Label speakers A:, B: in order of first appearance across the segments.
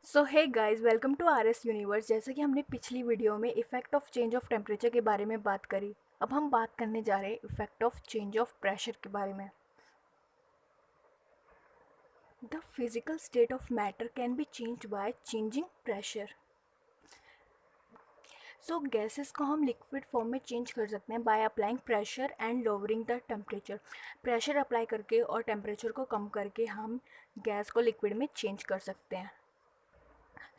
A: So hey guys, welcome to R S universe. जैसे कि हमने पिछली वीडियो में effect of change of temperature के बारे में बात करी, अब हम बात करने जा रहे हैं effect of change of pressure के बारे में। The physical state of matter can be change by changing pressure. So gases को हम लिक्विड फॉर्म में चेंज कर सकते हैं by applying pressure and lowering the temperature. Pressure apply करके और टेम्परेचर को कम करके हम गैस को लिक्विड में चेंज कर सकते हैं।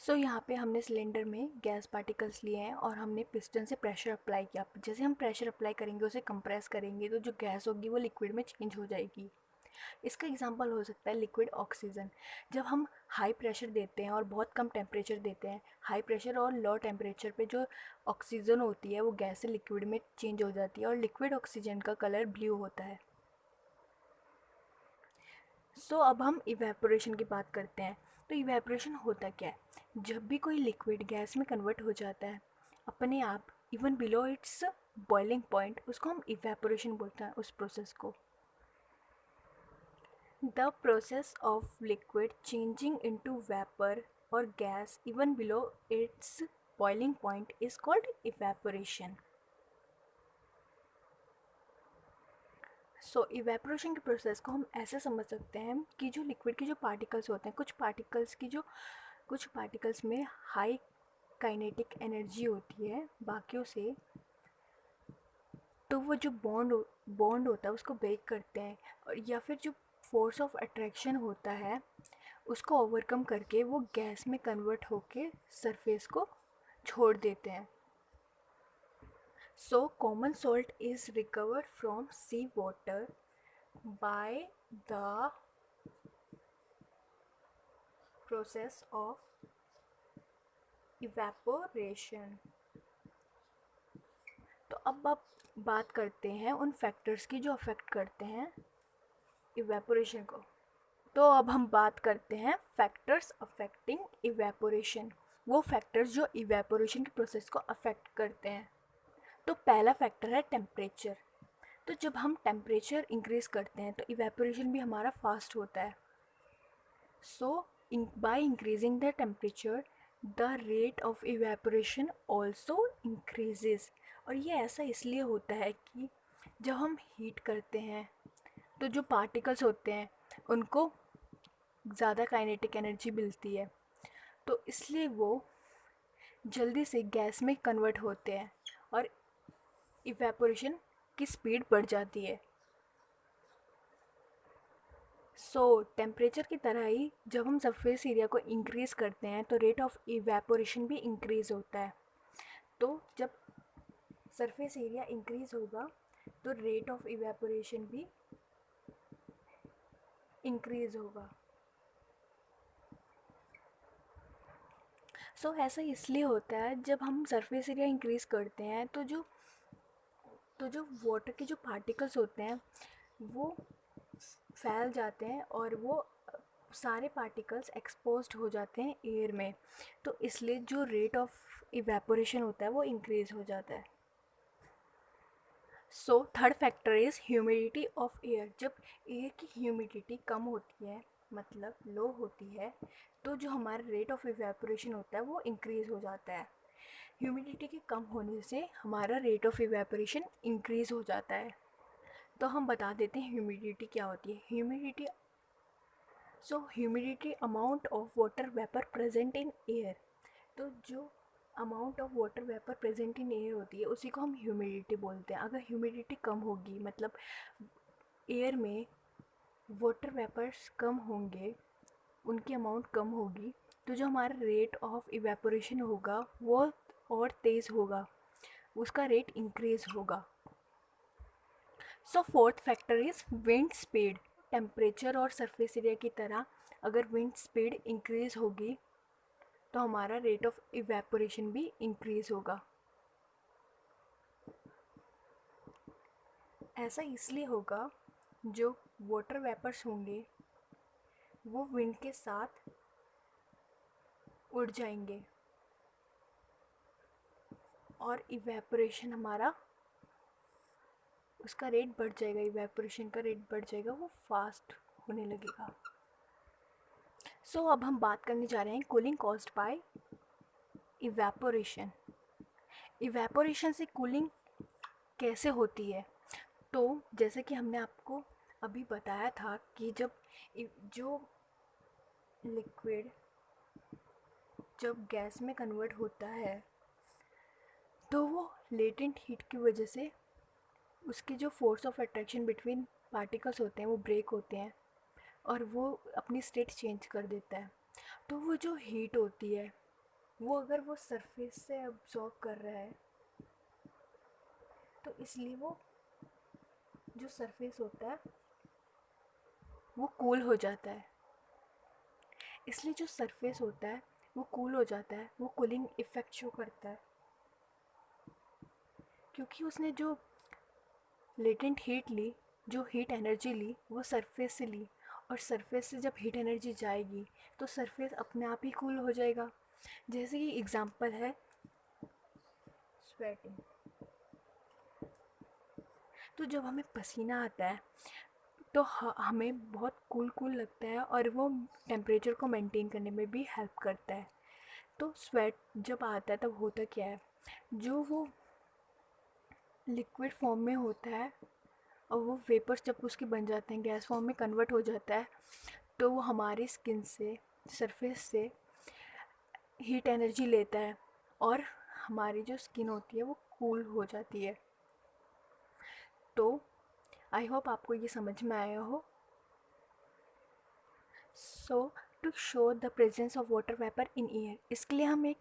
A: यहाँ पे हमने सिलेंडर में गैस पार्टिकल्स लिए हैं और हमने पिस्टन से प्रेशर अप्लाई किया। जैसे हम प्रेशर अप्लाई करेंगे, उसे कंप्रेस करेंगे, तो जो गैस होगी वो लिक्विड में चेंज हो जाएगी। इसका एग्जांपल हो सकता है लिक्विड ऑक्सीजन। जब हम हाई प्रेशर देते हैं और बहुत कम टेम्परेचर देते हैं, हाई प्रेशर और लो टेम्परेचर पे जो ऑक्सीजन होती है वो गैस से लिक्विड में चेंज हो जाती है और लिक्विड ऑक्सीजन का कलर ब्लू होता है। अब हम इवेपोरेशन की बात करते हैं। तो इवेपोरेशन होता क्या है? जब भी कोई लिक्विड गैस में कन्वर्ट हो जाता है अपने आप, even below its boiling point, उसको हम इवेपोरेशन बोलते हैं उस प्रोसेस को। The process of liquid changing into vapour और gas even below its boiling point is called evaporation. Evaporation के प्रोसेस को हम ऐसे समझ सकते हैं कि जो लिक्विड के जो पार्टिकल्स होते हैं, कुछ पार्टिकल्स में हाई काइनेटिक एनर्जी होती है बाकियों से, तो वो जो बॉन्ड होता है उसको ब्रेक करते हैं, और या फिर जो फोर्स ऑफ अट्रैक्शन होता है उसको ओवरकम करके वो गैस में कन्वर्ट होके सरफेस को छोड़ देते हैं। Common salt is recovered from sea water by the process of evaporation। तो अब आप बात करते हैं उन फैक्टर्स की जो अफेक्ट करते हैं इवेपोरेशन को। तो अब हम बात करते हैं फैक्टर्स अफेक्टिंग इवेपोरेशन, वो फैक्टर्स जो इवेपोरेशन के प्रोसेस को अफेक्ट करते हैं। तो पहला फैक्टर है टेम्परेचर। तो जब हम टेम्परेचर इंक्रीज़ करते हैं तो इवेपोरेशन भी हमारा फास्ट होता है। By increasing the temperature, the rate of evaporation also increases। और ये ऐसा इसलिए होता है कि जब हम हीट करते हैं तो जो पार्टिकल्स होते हैं उनको ज़्यादा काइनेटिक एनर्जी मिलती है, तो इसलिए वो जल्दी से गैस में कन्वर्ट होते हैं और इवेपोरेशन की स्पीड बढ़ जाती है। टेम्परेचर की तरह ही जब हम सरफेस एरिया को इंक्रीज़ करते हैं तो रेट ऑफ इवेपोरेशन भी इंक्रीज़ होता है। तो जब सरफेस एरिया इंक्रीज़ होगा तो रेट ऑफ इवेपोरेशन भी इंक्रीज़ होगा। ऐसा इसलिए होता है, जब हम सरफेस एरिया इंक्रीज़ करते हैं तो जो वाटर के जो पार्टिकल्स होते हैं वो फैल जाते हैं और वो सारे पार्टिकल्स एक्सपोज्ड हो जाते हैं एयर में, तो इसलिए जो रेट ऑफ इवेपोरेशन होता है वो इंक्रीज़ हो जाता है। Third factor is humidity of air. जब एयर की ह्यूमिडिटी कम होती है, मतलब लो होती है, तो जो हमारा रेट ऑफ इवेपोरेशन होता है वो इंक्रीज़ हो जाता है। ह्यूमिडिटी के कम होने से हमारा रेट ऑफ इवेपोरेशन इंक्रीज़ हो जाता है। तो हम बता देते हैं ह्यूमिडिटी क्या होती है। Humidity amount of water vapour present in air. तो जो amount of water vapour present in air होती है उसी को हम ह्यूमिडिटी बोलते हैं। अगर ह्यूमिडिटी कम होगी, मतलब एयर में वाटर वेपर्स कम होंगे, उनकी अमाउंट कम होगी, तो जो हमारा रेट ऑफ इवेपोरेशन होगा वो और तेज़ होगा, उसका रेट इंक्रीज़ होगा। Fourth factor is wind speed. Temperature और सरफेस एरिया की तरह अगर विंड स्पीड इंक्रीज़ होगी तो हमारा रेट ऑफ इवेपोरेशन भी इंक्रीज़ होगा। ऐसा इसलिए होगा, जो वाटर वेपर्स होंगे वो विंड के साथ उड़ जाएंगे और इवेपोरेशन हमारा, उसका रेट बढ़ जाएगा, इवेपोरेशन का रेट बढ़ जाएगा, वो फास्ट होने लगेगा। सो अब हम बात करने जा रहे हैं cooling caused by evaporation. Evaporation से कूलिंग कैसे होती है? तो जैसे कि हमने आपको अभी बताया था कि जो लिक्विड जब गैस में कन्वर्ट होता है तो वो लेटेंट हीट की वजह से उसकी जो force of attraction between particles होते हैं वो ब्रेक होते हैं और वो अपनी स्टेट चेंज कर देता है। तो वो जो हीट होती है वो अगर वो सरफेस से अब्जॉर्ब कर रहा है तो इसलिए वो जो सरफेस होता है वो कूल हो जाता है। इसलिए जो सरफेस होता है वो कूल हो जाता है, वो कूलिंग इफ़ेक्ट शो करता है क्योंकि उसने जो लेटेंट हीट ली, जो हीट एनर्जी ली वो सरफेस से ली, और सरफेस से जब हीट एनर्जी जाएगी तो सरफेस अपने आप ही कूल हो जाएगा। जैसे कि एग्जांपल है स्वेटिंग। तो जब हमें पसीना आता है तो हमें बहुत कूल कूल लगता है और वो टेम्परेचर को मेंटेन करने में भी हेल्प करता है। तो स्वेट जब आता है तब होता क्या है, जो वो लिक्विड फॉर्म में होता है और वो वेपर्स जब उसके बन जाते हैं, गैस फॉर्म में कन्वर्ट हो जाता है, तो वो हमारी स्किन से, सरफेस से हीट एनर्जी लेता है और हमारी जो स्किन होती है वो कूल हो जाती है। तो आई होप आपको ये समझ में आया हो। So to show the presence of water vapour in air, इसके लिए हम एक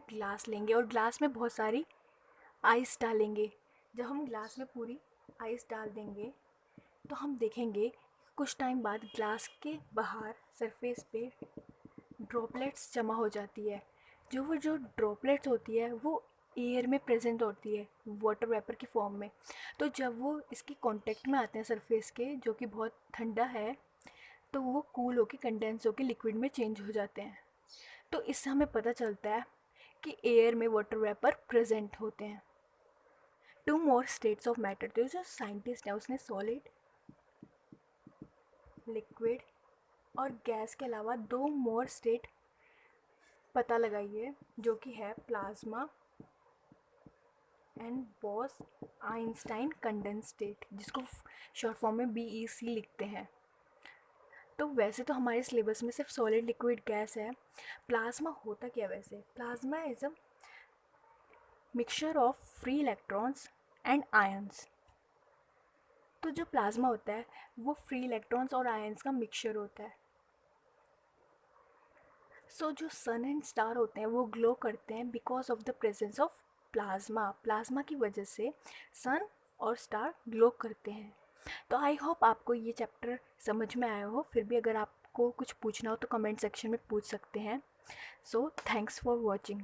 A: ग्लास लेंगे और ग्लास में बहुत सारी आइस डालेंगे। जब हम ग्लास में पूरी आइस डाल देंगे तो हम देखेंगे कुछ टाइम बाद ग्लास के बाहर सरफेस पे ड्रॉपलेट्स जमा हो जाती है। जो ड्रॉपलेट्स होती है वो एयर में प्रेजेंट होती है वाटर वेपर की फॉर्म में। तो जब वो इसके कांटेक्ट में आते हैं सरफेस के, जो कि बहुत ठंडा है, तो वो कूल होकर कंडेंस होकर लिक्विड में चेंज हो जाते हैं। तो इससे हमें पता चलता है कि एयर में वाटर वेपर प्रेजेंट होते हैं। Two more states of matter, तो जो साइंटिस्ट है उसने सॉलिड, लिक्विड और गैस के अलावा दो मोर स्टेट पता लगाई है, जो कि है plasma and boss Einstein condense state, जिसको शॉर्ट फॉर्म में BEC लिखते हैं। तो वैसे तो हमारे सिलेबस में सिर्फ सॉलिड, लिक्विड, गैस है। प्लाज्मा होता क्या वैसे? Plasma is a mixture of free electrons and ions. तो जो प्लाज्मा होता है वो फ्री इलेक्ट्रॉन्स और आयंस का मिक्सचर होता है। सो जो सन एंड स्टार होते हैं वो ग्लो करते हैं because of the presence of plasma. Plasma की वजह से सन और स्टार ग्लो करते हैं। तो आई होप आपको ये चैप्टर समझ में आया हो। फिर भी अगर आपको कुछ पूछना हो तो कमेंट सेक्शन में पूछ सकते हैं। So thanks for watching.